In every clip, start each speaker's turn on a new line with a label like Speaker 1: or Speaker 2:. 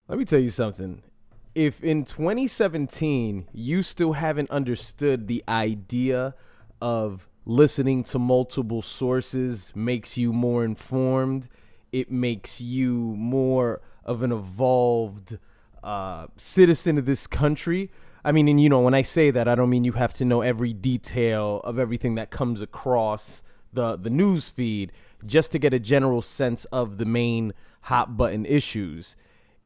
Speaker 1: Let me tell you something. If in 2017 you still haven't understood the idea of listening to multiple sources makes you more informed, it makes you more of an evolved citizen of this country. I mean, and when I say that, I don't mean you have to know every detail of everything that comes across the news feed just to get a general sense of the main hot button issues.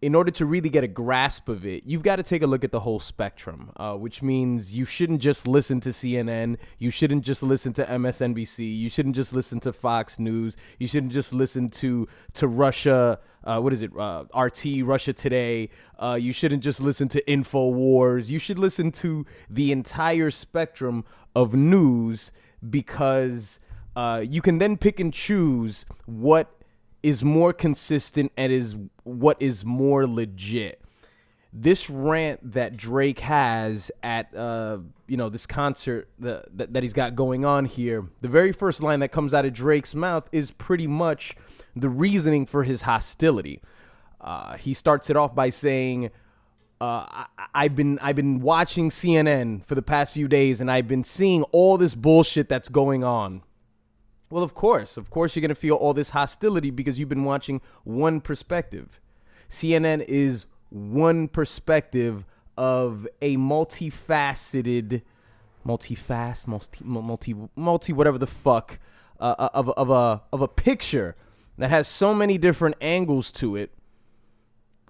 Speaker 1: In order to really get a grasp of it, you've got to take a look at the whole spectrum, which means you shouldn't just listen to CNN. You shouldn't just listen to MSNBC. You shouldn't just listen to Fox News. You shouldn't just listen to Russia. What is it? RT, Russia Today. You shouldn't just listen to InfoWars. You should listen to the entire spectrum of news because you can then pick and choose what is more consistent and is what is more legit. This rant that Drake has at this concert that he's got going on here, the very first line that comes out of Drake's mouth is pretty much the reasoning for his hostility. He starts it off by saying, I've been watching CNN for the past few days and I've been seeing all this bullshit that's going on. Well, of course you're going to feel all this hostility because you've been watching one perspective. CNN is one perspective of a multifaceted, whatever the fuck, of a picture that has so many different angles to it.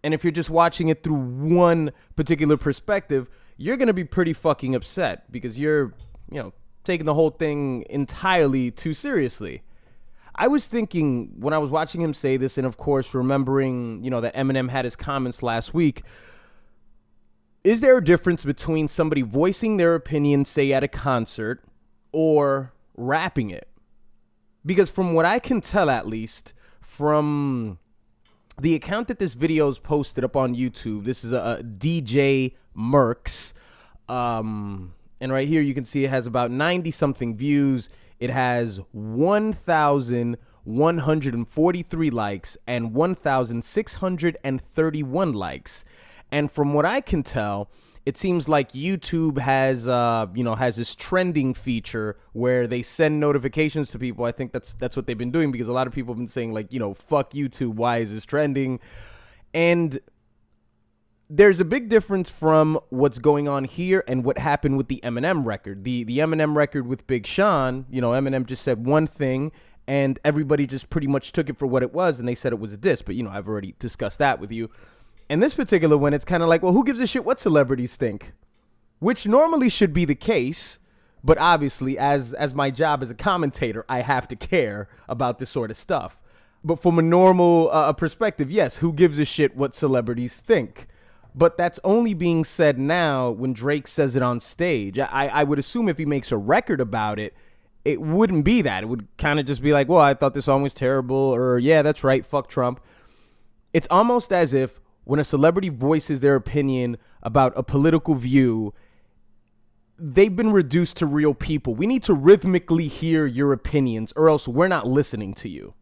Speaker 1: And if you're just watching it through one particular perspective, you're going to be pretty fucking upset because you're, taking the whole thing entirely too seriously. I was thinking when I was watching him say this, and of course remembering, that Eminem had his comments last week, is there a difference between somebody voicing their opinion, say at a concert, or rapping it? Because from what I can tell, at least, from the account that this video is posted up on YouTube, this is a DJ Mercs, and right here, you can see it has about 90 something views. It has 1,143 likes and 1,631 likes. And from what I can tell, it seems like YouTube has, has this trending feature where they send notifications to people. I think that's what they've been doing because a lot of people have been saying fuck YouTube. Why is this trending? And there's a big difference from what's going on here and what happened with the Eminem record. The Eminem record with Big Sean, Eminem just said one thing and everybody just pretty much took it for what it was and they said it was a diss. But, I've already discussed that with you. And this particular one, it's kind of like, well, who gives a shit what celebrities think? Which normally should be the case. But obviously, as my job as a commentator, I have to care about this sort of stuff. But from a normal perspective, yes, who gives a shit what celebrities think? But that's only being said now when Drake says it on stage. I would assume if he makes a record about it, it wouldn't be that. It would kind of just be like, well, I thought this song was terrible, or yeah, that's right, fuck Trump. It's almost as if when a celebrity voices their opinion about a political view, they've been reduced to real people. We need to rhythmically hear your opinions, or else we're not listening to you.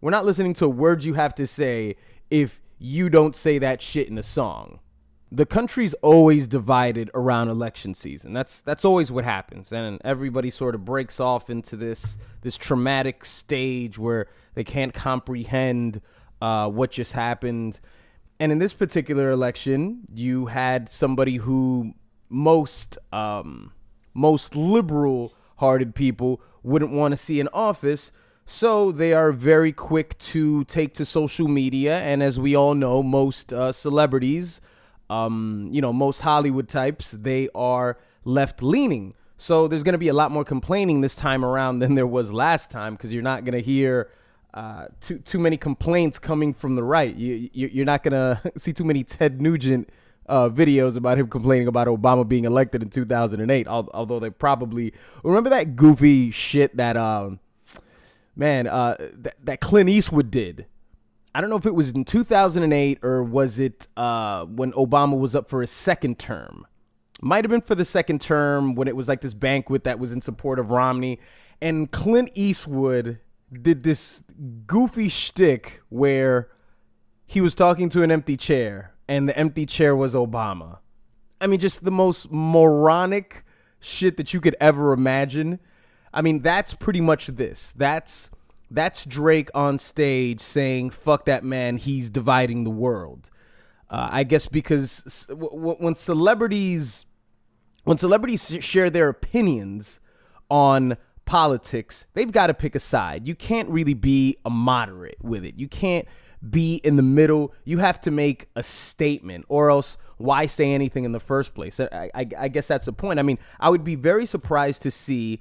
Speaker 1: We're not listening to words you have to say if you don't say that shit in a song. The country's always divided around election season. That's always what happens. And everybody sort of breaks off into this traumatic stage where they can't comprehend what just happened. And in this particular election, you had somebody who most liberal-hearted people wouldn't want to see in office. So they are very quick to take to social media. And as we all know, most celebrities, most Hollywood types, they are left-leaning. So there's going to be a lot more complaining this time around than there was last time because you're not going to hear too many complaints coming from the right. You're not going to see too many Ted Nugent videos about him complaining about Obama being elected in 2008, although they probably remember that goofy shit that that Clint Eastwood did. I don't know if it was in 2008 or was it when Obama was up for his second term. Might have been for the second term when it was like this banquet that was in support of Romney. And Clint Eastwood did this goofy shtick where he was talking to an empty chair, and the empty chair was Obama. I mean, just the most moronic shit that you could ever imagine. I mean, that's pretty much this. That's Drake on stage saying, fuck that man, he's dividing the world. I guess because when celebrities share their opinions on politics, they've got to pick a side. You can't really be a moderate with it. You can't be in the middle. You have to make a statement, or else why say anything in the first place? I guess that's the point. I mean, I would be very surprised to see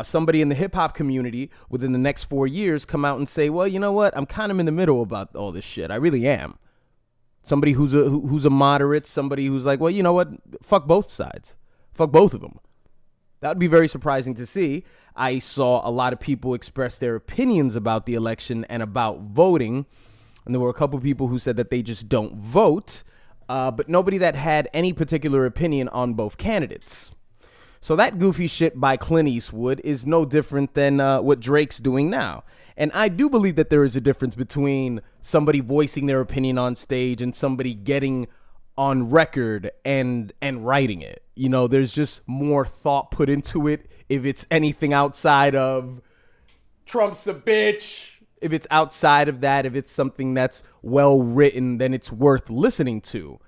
Speaker 1: somebody in the hip hop community within the next 4 years come out and say, well, you know what? I'm kind of in the middle about all this shit. I really am. Somebody who's a moderate, somebody who's like, well, you know what? Fuck both sides. Fuck both of them. That would be very surprising to see. I saw a lot of people express their opinions about the election and about voting. And there were a couple people who said that they just don't vote, but nobody that had any particular opinion on both candidates. So that goofy shit by Clint Eastwood is no different than what Drake's doing now. And I do believe that there is a difference between somebody voicing their opinion on stage and somebody getting on record and writing it. You know, there's just more thought put into it. If it's anything outside of Trump's a bitch, if it's outside of that, if it's something that's well written, then it's worth listening to.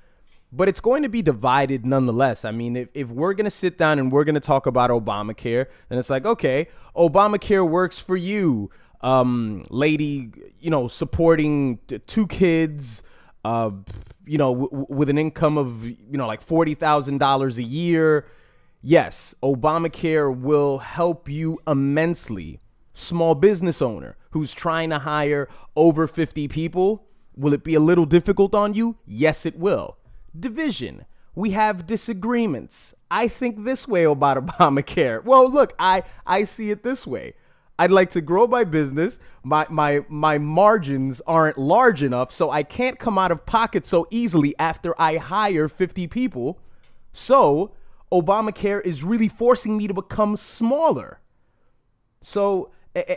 Speaker 1: But it's going to be divided nonetheless. I mean, if we're going to sit down and we're going to talk about Obamacare, then it's like, okay, Obamacare works for you, lady, you know, supporting 2 kids, you know, with an income of, you know, like $40,000 a year. Yes, Obamacare will help you immensely. Small business owner who's trying to hire over 50 people. Will it be a little difficult on you? Yes, it will. Division. We have disagreements. I think this way about Obamacare. Well, look, I see it this way. I'd like to grow my business. My margins aren't large enough, so I can't come out of pocket so easily after I hire 50 people. So Obamacare is really forcing me to become smaller. So,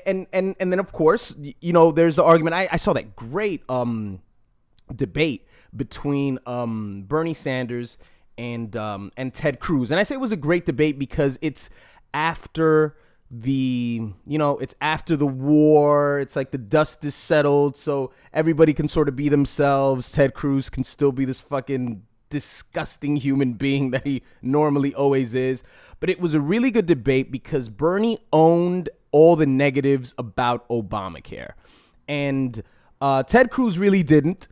Speaker 1: and then of course, you know, there's the argument. I saw that great debate between Bernie Sanders and Ted Cruz. And I say it was a great debate because it's after it's after the war. It's like the dust is settled, so everybody can sort of be themselves. Ted Cruz can still be this fucking disgusting human being that he normally always is. But it was a really good debate because Bernie owned all the negatives about Obamacare. And Ted Cruz really didn't.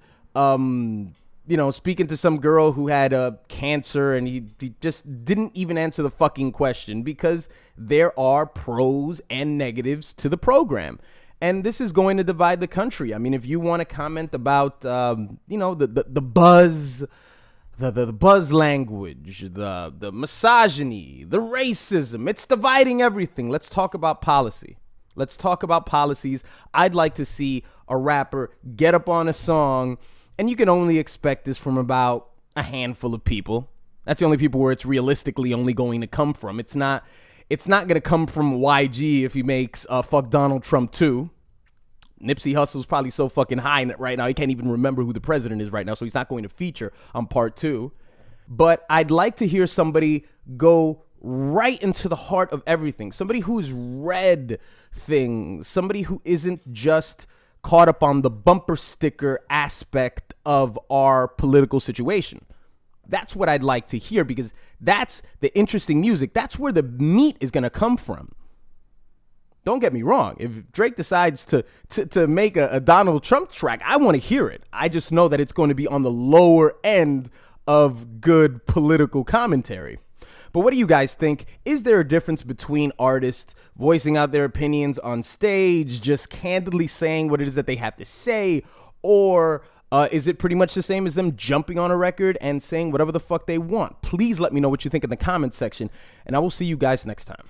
Speaker 1: You know, speaking to some girl who had cancer, and he just didn't even answer the fucking question because there are pros and negatives to the program. And this is going to divide the country. I mean, if you want to comment about, you know, the buzz, the buzz language, the misogyny, the racism, it's dividing everything. Let's talk about policy. Let's talk about policies. I'd like to see a rapper get up on a song, and you can only expect this from about a handful of people. That's the only people where it's realistically only going to come from. It's not going to come from YG if he makes Fuck Donald Trump 2. Nipsey Hussle's probably so fucking high right now, he can't even remember who the president is right now, so he's not going to feature on part 2. But I'd like to hear somebody go right into the heart of everything. Somebody who's read things. Somebody who isn't just caught up on the bumper sticker aspect of our political situation. That's what I'd like to hear, because that's the interesting music. That's where the meat is going to come from. Don't get me wrong. If Drake decides to make a Donald Trump track, I want to hear it. I just know that it's going to be on the lower end of good political commentary. But what do you guys think? Is there a difference between artists voicing out their opinions on stage, just candidly saying what it is that they have to say, or is it pretty much the same as them jumping on a record and saying whatever the fuck they want? Please let me know what you think in the comments section, and I will see you guys next time.